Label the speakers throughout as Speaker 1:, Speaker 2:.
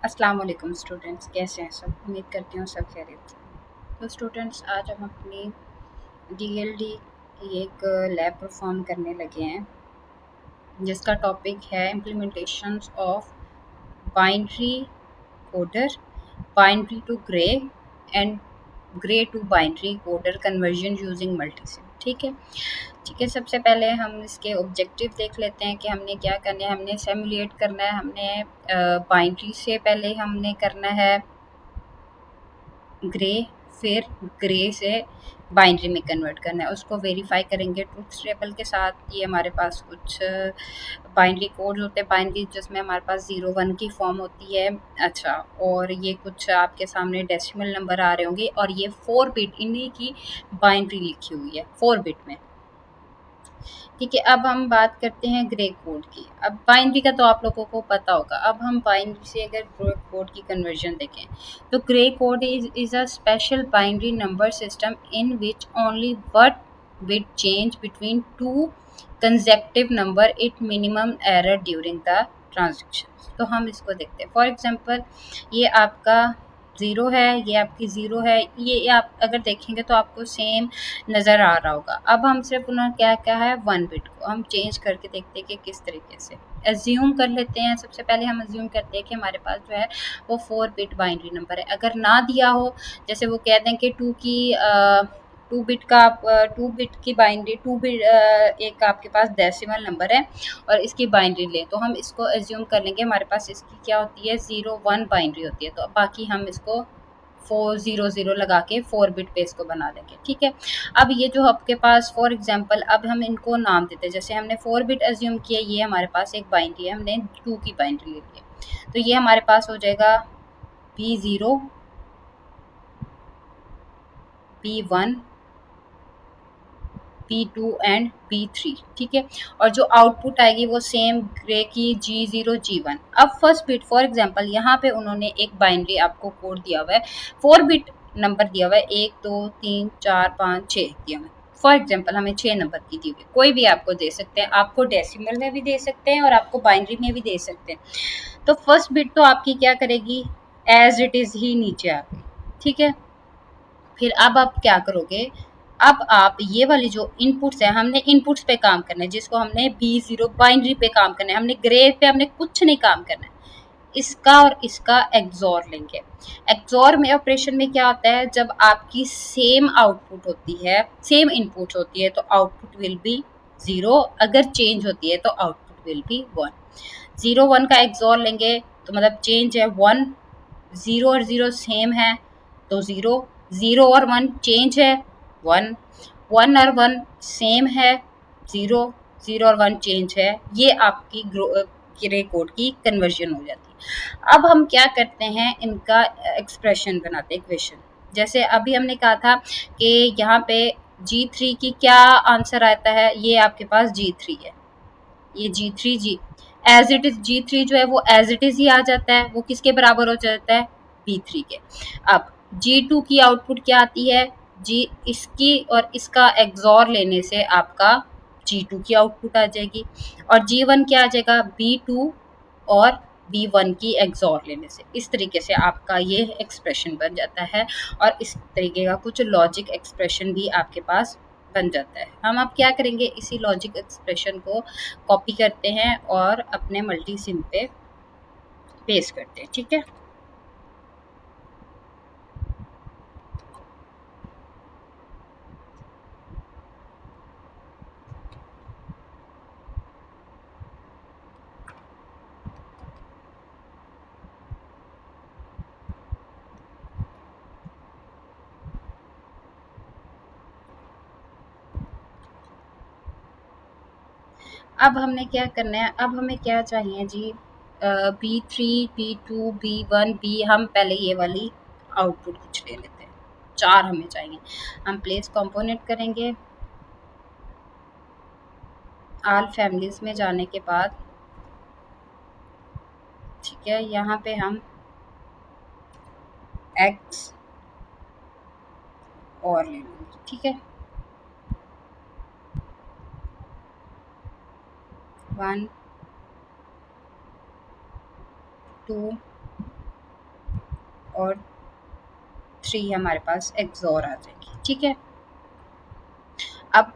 Speaker 1: अस्सलाम वालेकुम स्टूडेंट्स, कैसे हैं सब। उम्मीद करती हूँ सब खैरियत से। तो स्टूडेंट्स, आज हम अपनी डीएलडी की एक लैब परफॉर्म करने लगे हैं जिसका टॉपिक है implementations of binary coder, binary to gray and gray to binary coder conversion using Multisim. ठीक है। ठीक है, सबसे पहले हम इसके ऑब्जेक्टिव देख लेते हैं कि हमने क्या करना है। हमने सिमुलेट करना है, हमने बाइनरी से पहले हमने करना है ग्रे, फिर ग्रे से बाइनरी में कन्वर्ट करना है। उसको वेरीफाई करेंगे ट्रुथ टेबल के साथ। ये हमारे पास कुछ बाइनरी कोड होते हैं, बाइनरी जिसमें हमारे पास 0 1 की फॉर्म होती है। अच्छा, और ये कुछ आपके सामने डेसिमल नंबर आ रहे होंगे और ये 4 बिट इन्हीं की बाइनरी लिखी हुई है 4 बिट में। ठीक है, अब हम बात करते हैं ग्रे कोड की। अब बाइनरी का तो आप लोगों को पता होगा। अब हम बाइनरी से अगर ग्रे कोड की कन्वर्जन देखें तो grey code is a special binary number system in which only one bit change between two consecutive number it minimum error during the transaction. तो हम इसको देखते हैं। फॉर एग्जांपल, ये आपका 0 है, ये आपकी 0 है। ये आप अगर देखेंगे तो आपको सेम नज़र आ रहा होगा। अब हम सिर्फ उन्होंने क्या क्या है 1 बिट को हम चेंज करके देखते हैं कि किस तरीके से एज्यूम कर लेते हैं। सबसे पहले हम एज्यूम करते हैं कि हमारे पास जो है वो 4 बिट बाइनरी नंबर है। अगर ना दिया हो, जैसे वो कह दें कि 2 बिट का 2 बिट की बाइनरी 2 बिट एक आपके पास डेसिमल नंबर है और इसकी बाइनरी लें, तो हम इसको एज्यूम कर लेंगे हमारे पास इसकी क्या होती है 0 1 बाइनरी होती है। तो बाकी हम इसको 4 0 0 लगा के 4 बिट पे इसको बना देंगे। ठीक है। अब ये जो आपके पास फॉर एग्जांपल, अब हम इनको नाम देते हैं। जैसे हमने 4 बिट एज्यूम किया, ये हमारे पास एक बाइनरी है, हमने 2 की बाइनरी ले ली है। तो ये हमारे पास हो जाएगा B0 B1 B2 and B3। ठीक है। और जो आउटपुट आएगी वो सेम ग्रे की G0 G1। अब फर्स्ट बिट फॉर एग्जांपल, यहाँ पे उन्होंने एक बाइनरी आपको कोड दिया हुआ है, 4 बिट नंबर दिया हुआ है, 1 2 3 4 5 6 दिया हुआ है। फॉर एग्जाम्पल हमें 6 नंबर की दी हुई, कोई भी आपको दे सकते हैं। आपको डेसिमल में भी दे सकते हैं और आपको बाइनरी में भी दे सकते हैं। तो फर्स्ट बिट तो आपकी क्या करेगी, एज इट इज ही नीचे आ गई। ठीक है। फिर अब आप क्या करोगे, अब आप ये वाली जो इनपुट्स है, हमने इनपुट्स पे काम करना है, जिसको हमने B0 बाइनरी पे काम करना है, हमने ग्रे पे हमने कुछ नहीं काम करना है। इसका और इसका एक्सॉर लेंगे। एक्सॉर में ऑपरेशन में क्या होता है, जब आपकी सेम आउटपुट होती है, सेम इनपुट होती है, तो आउटपुट विल बी 0। अगर चेंज होती है तो आउटपुट विल बी 1। 0 1 का एक्सॉर लेंगे तो मतलब चेंज है 1। 0 और 0 सेम है तो 0। 0 और 1 चेंज है 1। 1 और 1 सेम है 0। 0 और 1 चेंज है। ये आपकी ग्रे कोड की कन्वर्जन हो जाती है। अब हम क्या करते हैं, इनका एक्सप्रेशन बनाते हैं, इक्वेशन। जैसे अभी हमने कहा था कि यहाँ पे G3 की क्या आंसर आता है, ये आपके पास G3 है, ये G3 ji as it is G3 जो है वो एज इट इज ही आ जाता है, वो किसके बराबर हो जाता है B3 के। अब G2 की आउटपुट क्या आती है, जी इसकी और इसका एक्सॉर लेने से आपका G2 की आउटपुट आ जाएगी। और G1 क्या आ जाएगा, B2 और B1 की एक्सॉर लेने से। इस तरीके से आपका ये एक्सप्रेशन बन जाता है और इस तरीके का कुछ लॉजिक एक्सप्रेशन भी आपके पास बन जाता है। हम अब क्या करेंगे, इसी लॉजिक एक्सप्रेशन को कॉपी करते हैं और अपने मल्टी सिम पे पेस्ट करते हैं। ठीक है। अब हमने क्या करना है, अब हमें क्या चाहिए जी, B3 B2 B1 B, हम पहले ये वाली आउटपुट कुछ ले लेते हैं। 4 हमें चाहिए। हम प्लेस कंपोनेंट करेंगे। ऑल फैमिलीज में जाने के बाद, ठीक है, यहाँ पे हम एक्स और ले लेंगे। ठीक है। 1 2 और 3 हमारे पास एक्सोर आ जाएगी। ठीक है, अब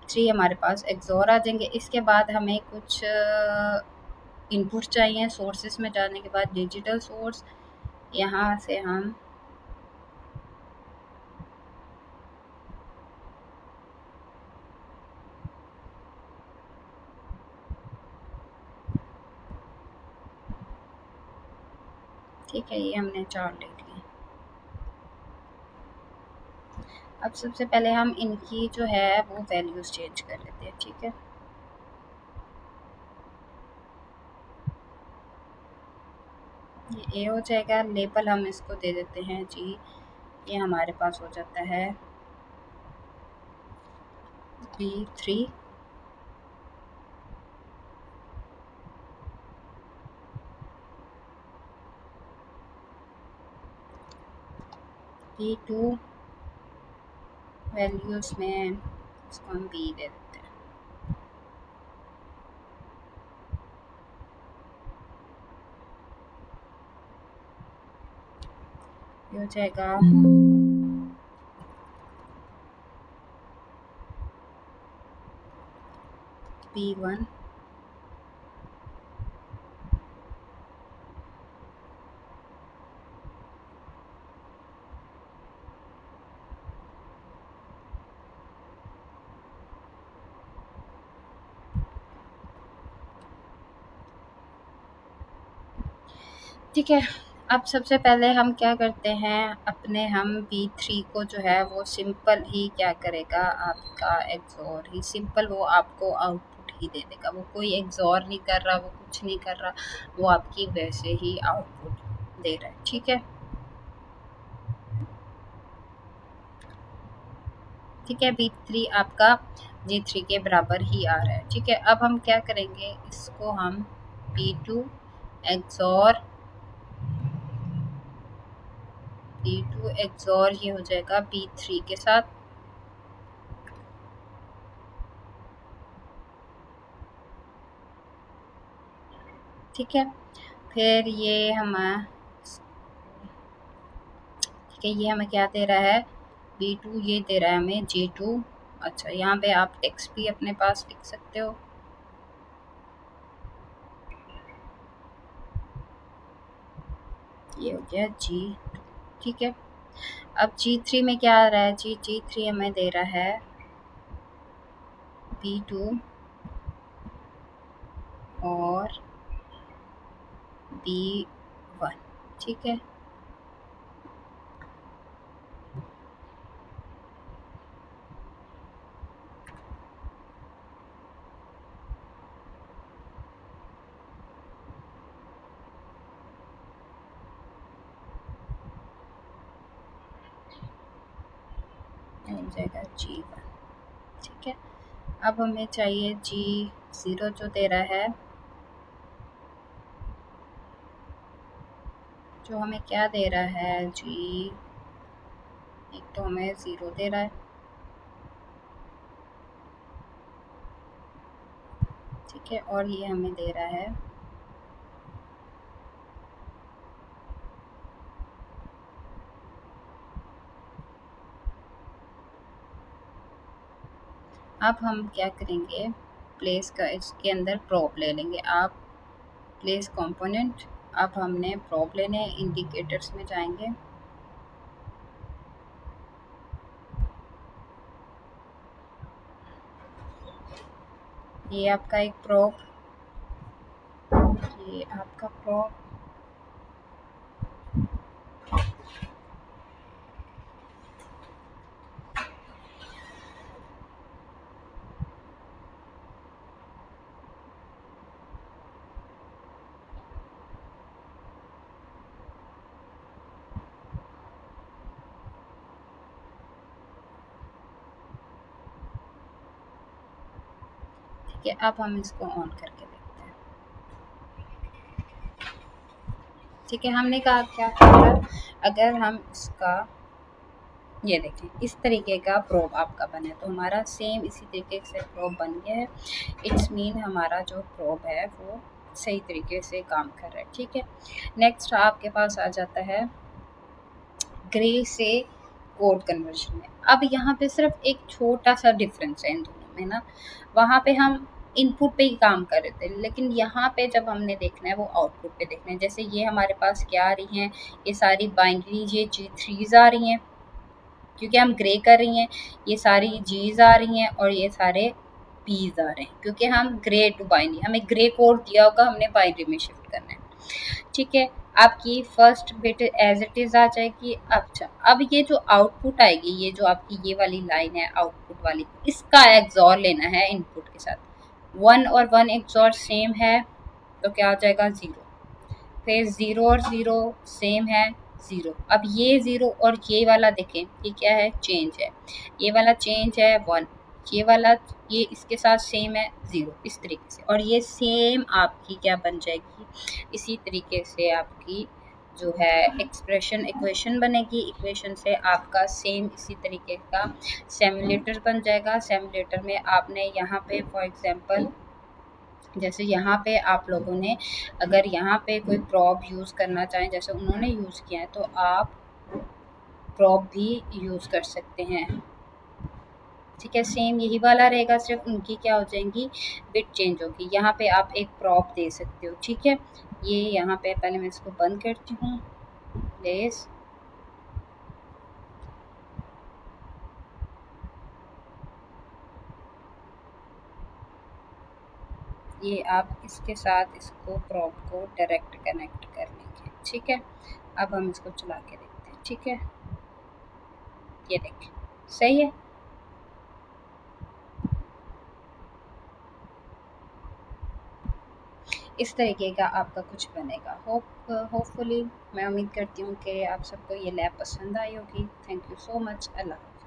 Speaker 1: 3 हमारे पास एक्सोर आ जाएंगे। इसके बाद हमें कुछ इनपुट चाहिए। सोर्सेस में जाने के बाद डिजिटल सोर्स, यहाँ से हम ठीक है, ये हमने 4 ले लिए। अब सबसे पहले हम इनकी जो है वो वैल्यूज चेंज कर लेते हैं। ठीक है, ये ए हो जाएगा। लेबल हम इसको दे देते हैं जी, ये हमारे पास हो जाता है B3, B2 वैल्यूज में इसको हम B दे देते हैं। ये हो जाएगा B1, ठीक है। अब सबसे पहले हम क्या करते हैं, अपने हम B3 को जो है वो सिंपल ही क्या करेगा, आपका एक्सोर ही, सिंपल वो आपको आउटपुट ही दे देगा। वो कोई एक्सोर नहीं कर रहा, वो कुछ नहीं कर रहा, वो आपकी वैसे ही आउटपुट दे रहा है। ठीक है, ठीक है, B3 आपका G3 के बराबर ही आ रहा है। ठीक है, अब हम क्या करेंगे, इसको हम B2 एक्सोर B2 एक्सोर ये हो जाएगा B3 के साथ। ठीक है, फिर ये हम ठीक है, ये हमें क्या दे रहा है, B2 ये दे रहा है हमें G2। अच्छा, यहाँ पे आप टेक्स्ट भी अपने पास लिख सकते हो। ये हो गया G। ठीक है, अब G3 में क्या आ रहा है जी, G3 हमें दे रहा है B2 और B1। ठीक है, हो जाएगा G1। ठीक है, अब हमें चाहिए G0 जो दे रहा है, जो हमें क्या दे रहा है जी, एक तो हमें 0 दे रहा है। ठीक है, और ये हमें दे रहा है अब हम क्या करेंगे, प्लेस का इसके अंदर प्रॉप ले लेंगे। आप प्लेस कंपोनेंट, अब हमने प्रॉप लेने, इंडिकेटर्स में जाएंगे। ये आपका एक प्रॉप, ये आपका प्रॉप, ठीक है। अब हम इसको ऑन करके देखते हैं। ठीक है, हमने कहा क्या था, अगर हम इसका ये देखें, इस तरीके का प्रोब आपका बने, तो हमारा सेम इसी तरीके से प्रोब बन गया है। इट्स मीन हमारा जो प्रोब है वो सही तरीके से काम कर रहा है। ठीक है, नेक्स्ट आपके पास आ जाता है ग्रे से कोड कन्वर्जन में। अब यहाँ पे सिर्फ एक छोटा सा डिफरेंस है इन दोनों में ना, वहाँ पे हम इनपुट पे ही काम कर रहे थे, लेकिन यहाँ पे जब हमने देखना है वो आउटपुट पे देखना है। जैसे ये हमारे पास क्या आ रही हैं, ये सारी बाइनरी ये G3s आ रही हैं क्योंकि हम ग्रे कर रही हैं, ये सारी G's आ रही हैं और ये सारे P's आ रहे हैं क्योंकि हम ग्रे टू बाइनरी, हमें ग्रे कोड दिया होगा, हमने बाइनरी में शिफ्ट करना है। ठीक है, आपकी first bit as it is आ जाएगी। अच्छा, अब ये जो आउटपुट आएगी, ये जो आपकी ये वाली लाइन है आउटपुट वाली, इसका एक्सॉर लेना है इनपुट के साथ। 1 और 1 एक्सॉर सेम है तो क्या आ जाएगा 0, फिर 0 और 0 सेम है 0। अब ये 0 और ये वाला देखें, ये क्या है, चेंज है, ये वाला चेंज है 1, ये वाला ये इसके साथ सेम है 0, इस तरीके से। और ये सेम आपकी क्या बन जाएगी, इसी तरीके से आपकी जो है एक्सप्रेशन इक्वेशन बनेगी, इक्वेशन से आपका सेम इसी तरीके का सिम्युलेटर बन जाएगा। सिम्युलेटर में आपने यहाँ पे फॉर एग्जांपल जैसे यहाँ पे आप लोगों ने अगर यहाँ पे कोई प्रॉप यूज़ करना चाहें जैसे उन्होंने यूज़ किया है, तो आप प्रॉप भी यूज़ कर सकते हैं। ठीक है, सेम यही वाला रहेगा, सिर्फ उनकी क्या हो जाएंगी, बिट चेंज होगी। यहाँ पे आप एक प्रॉप दे सकते हो। ठीक है, ये यहाँ पे पहले मैं इसको बंद करती हूँ बेस। ये आप इसके साथ इसको प्रॉप को डायरेक्ट कनेक्ट कर लेंगे। ठीक है, अब हम इसको चला के देखते हैं। ठीक है, ये देखें सही है। इस तरीके का आपका कुछ बनेगा। होपफुली मैं उम्मीद करती हूँ कि आप सबको ये लैब पसंद आई होगी। Thank you so much. अल्लाह हाफ़िज़।